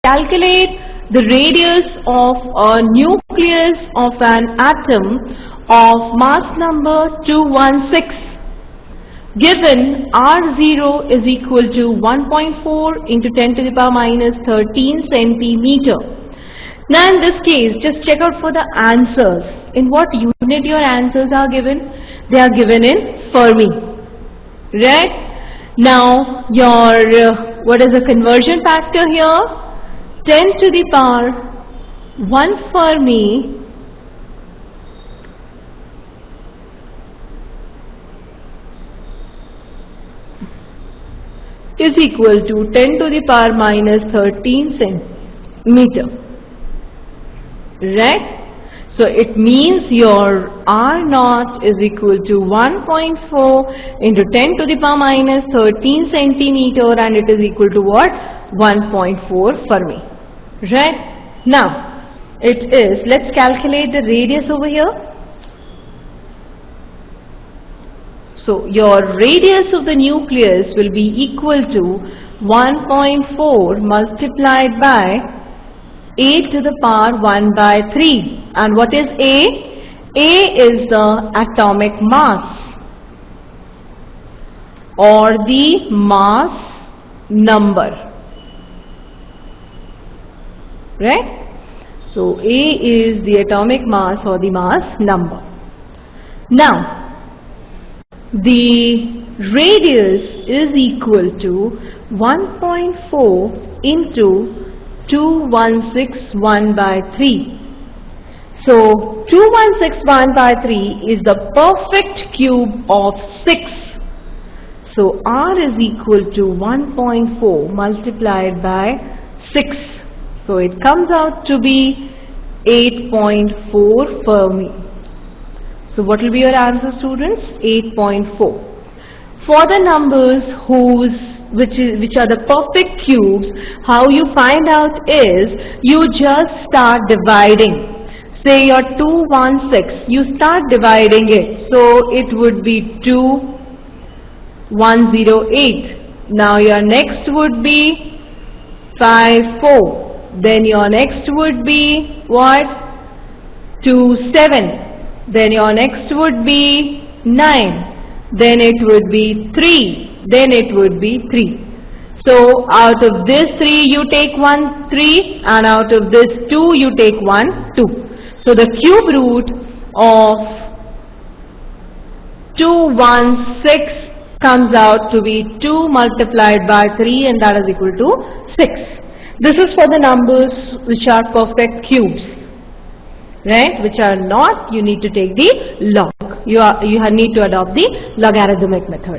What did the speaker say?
calculate the radius of a nucleus of an atom of mass number 216. Given R0 is equal to 1.4 into 10 to the power minus 13 centimeter. Now in this case, just check out for the answers. In what unit your answers are given? They are given in Fermi. Right? Now your, what is the conversion factor here? 10 to the power 1 Fermi is equal to 10 to the power minus 13 centimeter. Right? So it means your R0 is equal to 1.4 into 10 to the power minus 13 centimeter, and it is equal to what? 1.4 Fermi. Right? Now it is, let's calculate the radius over here. So your radius of the nucleus will be equal to 1.4 multiplied by 8 to the power 1 by 3. And what is A? A is the atomic mass or the mass number. Right? So A is the atomic mass or the mass number. Now the radius is equal to 1.4 into 2161 by 3. So 2161 by 3 is the perfect cube of 6. So R is equal to 1.4 multiplied by 6. So it comes out to be 8.4 Fermi. So what will be your answer, students? 8.4. For the numbers which are the perfect cubes, how you find out is you just start dividing. Say your 216, you start dividing it. So it would be 2108. Now your next would be 54. Then your next would be what? 27. Then your next would be 9. Then it would be 3. Then it would be 3. So out of this 3 you take 1 3, and out of this 2 you take 1 2. So the cube root of 216 comes out to be 2 multiplied by 3, and that is equal to 6. This is for the numbers which are perfect cubes. Right? Which are not, you need to take the log. You need to adopt the logarithmic method.